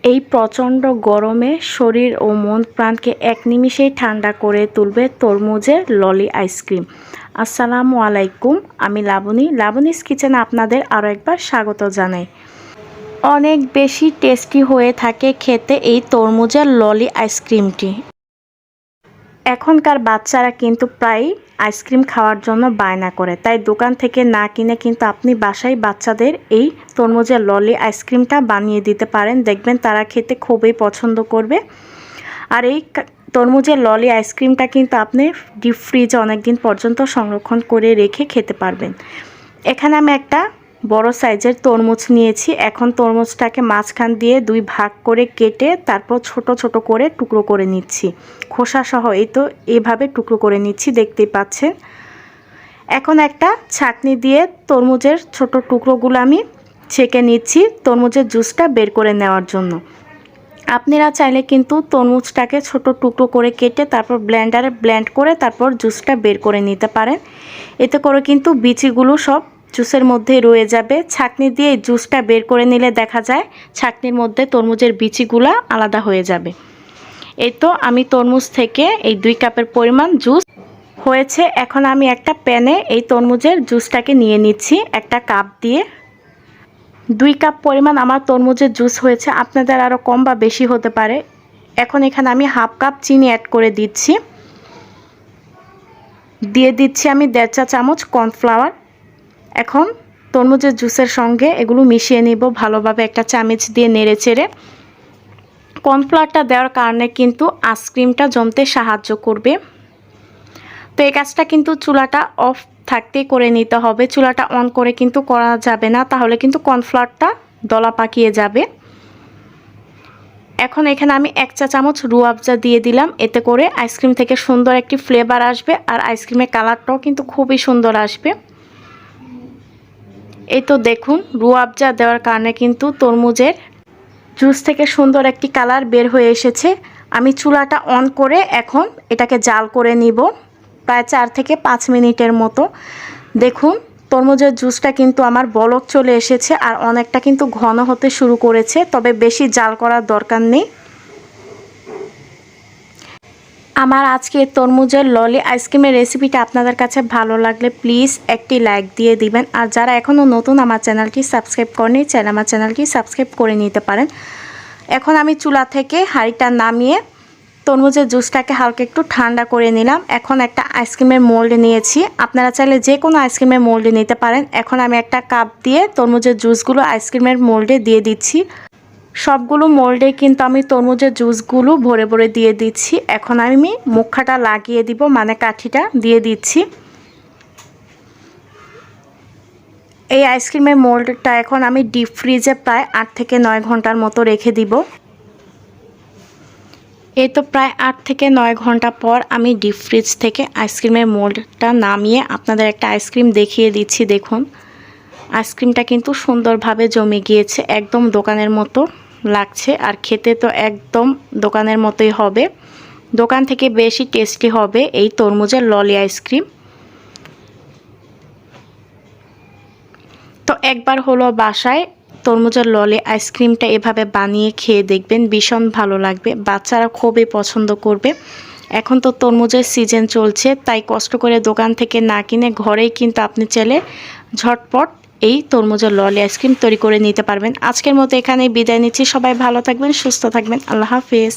এই প্রচণ্ড গরমে শরীর ও মন প্রাণকে এক নিমিষেই ঠান্ডা করে তুলবে তরমুজের ললি আইসক্রিম। আসসালামু আলাইকুম, আমি লাবণীস কিচেনে আপনাদের আরও একবার স্বাগত জানাই। অনেক বেশি টেস্টি হয়ে থাকে খেতে এই তরমুজের ললি আইসক্রিমটি। এখনকার বাচ্চারা কিন্তু প্রায় আইসক্রিম খাওয়ার জন্য বায়না করে, তাই দোকান থেকে না কিনে কিন্তু আপনি বাসায় বাচ্চাদের এই তরমুজের ললি আইসক্রিমটা বানিয়ে দিতে পারেন। দেখবেন তারা খেতে খুবই পছন্দ করবে। আর এই তরমুজের ললি আইসক্রিমটা কিন্তু আপনি ডিপ ফ্রিজে অনেক দিন পর্যন্ত সংরক্ষণ করে রেখে খেতে পারবেন। এখানে আমি একটা বড় সাইজের তরমুজ নিয়েছি। এখন তরমুজটাকে মাঝখান দিয়ে দুই ভাগ করে কেটে তারপর ছোট ছোট করে টুকরো করে নিচ্ছি, খোসা সহ। এই তো এইভাবে টুকরো করে নিচ্ছি, দেখতেই পাচ্ছেন। এখন একটা ছাঁকনি দিয়ে তরমুজের ছোট টুকরোগুলো আমি ছেঁকে নিচ্ছি তরমুজের জুসটা বের করে নেওয়ার জন্য। আপনারা চাইলে কিন্তু তরমুজটাকে ছোট টুকরো করে কেটে তারপর ব্লেন্ডারে ব্লেন্ড করে তারপর জুসটা বের করে নিতে পারেন। এতে করে কিন্তু বিচিগুলো সব জুসের মধ্যে রয়ে যাবে। ছাঁকনি দিয়ে জুসটা বের করে নিলে দেখা যায় ছাঁকনির মধ্যে তরমুজের বিচিগুলো আলাদা হয়ে যাবে। এই তো আমি তরমুজ থেকে এই 2 কাপের পরিমাণ জুস হয়েছে। এখন আমি একটা প্যানে এই তরমুজের জুসটাকে নিয়ে নিচ্ছি একটা কাপ দিয়ে। 2 কাপ পরিমাণ আমার তরমুজের জুস হয়েছে, আপনাদের আরও কম বা বেশি হতে পারে। এখন এখানে আমি হাফ কাপ চিনি অ্যাড করে দিচ্ছি। দিয়ে দিচ্ছি আমি 1.5 চা চামচ কর্নফ্লাওয়ার। এখন তরমুজের জুসের সঙ্গে এগুলো মিশিয়ে নিব ভালোভাবে একটা চামচ দিয়ে নেড়ে চেড়ে। কর্নফ্লাওয়ারটা দেওয়ার কারণে কিন্তু আইসক্রিমটা জমতে সাহায্য করবে। তো এই কাজটা কিন্তু চুলাটা অফ থাকতেই করে নিতে হবে, চুলাটা অন করে কিন্তু করা যাবে না, তাহলে কিন্তু কর্নফ্লাওয়ারটা দলা পাকিয়ে যাবে। এখন এখানে আমি 1 চা চামচ রুয়াবজা দিয়ে দিলাম, এতে করে আইসক্রিম থেকে সুন্দর একটি ফ্লেভার আসবে আর আইসক্রিমের কালারটাও কিন্তু খুবই সুন্দর আসবে। এই তো দেখুন, রুয়াবজা দেওয়ার কারণে কিন্তু তরমুজের জুস থেকে সুন্দর একটি কালার বের হয়ে এসেছে। আমি চুলাটা অন করে এখন এটাকে জাল করে নিব প্রায় 4 থেকে 5 মিনিটের মতো। দেখুন তরমুজের জুসটা কিন্তু আমার বলক চলে এসেছে আর অনেকটা কিন্তু ঘন হতে শুরু করেছে, তবে বেশি জাল করার দরকার নেই। আমার আজকে তরমুজের ললি আইসক্রিমের রেসিপিটা আপনাদের কাছে ভালো লাগলে প্লিজ একটি লাইক দিয়ে দিবেন। আর যারা এখনও নতুন আমার চ্যানেলটি সাবস্ক্রাইব করেনি, চাইলে আমার চ্যানেলটি সাবস্ক্রাইব করে নিতে পারেন। এখন আমি চুলা থেকে হাঁড়িটা নামিয়ে তরমুজের জুসটাকে হালকা একটু ঠান্ডা করে নিলাম। এখন একটা আইসক্রিমের মোল্ড নিয়েছি, আপনারা চাইলে যে কোনো আইসক্রিমের মোল্ডে নিতে পারেন। এখন আমি একটা কাপ দিয়ে তরমুজের জুসগুলো আইসক্রিমের মোল্ডে দিয়ে দিচ্ছি। সবগুলো মোল্ডে কিন্তু আমি তরমুজের জুসগুলো ভরে ভরে দিয়ে দিচ্ছি। এখন আমি মুখাটা লাগিয়ে দিব, মানে কাঠিটা দিয়ে দিচ্ছি। এই আইসক্রিমের মোল্ডটা এখন আমি ডিপ ফ্রিজে প্রায় 8 থেকে 9 ঘন্টার মতো রেখে দিব। এই তো প্রায় 8 থেকে 9 ঘন্টা পর আমি ডিপ ফ্রিজ থেকে আইসক্রিমের মোল্ডটা নামিয়ে আপনাদের একটা আইসক্রিম দেখিয়ে দিচ্ছি। দেখুন আইসক্রিমটা কিন্তু সুন্দরভাবে জমে গিয়েছে, একদম দোকানের মতো লাগছে। আর খেতে তো একদম দোকানের মতোই হবে, দোকান থেকে বেশি টেস্টি হবে এই তরমুজের ললি আইসক্রিম। তো একবার হলো বাসায় তরমুজের ললি আইসক্রিমটা এভাবে বানিয়ে খেয়ে দেখবেন, ভীষণ ভালো লাগবে, বাচ্চারা খুবই পছন্দ করবে। এখন তো তরমুজের সিজন চলছে, তাই কষ্ট করে দোকান থেকে না কিনে ঘরেই কিন্তু আপনি চাইলে ঝটপট এই তরমুজের ললি আইসক্রিম তৈরি করে নিতে পারবেন। আজকের মতো এখানেই বিদায় নিচ্ছি, সবাই ভালো থাকবেন, সুস্থ থাকবেন, আল্লাহ হাফেজ।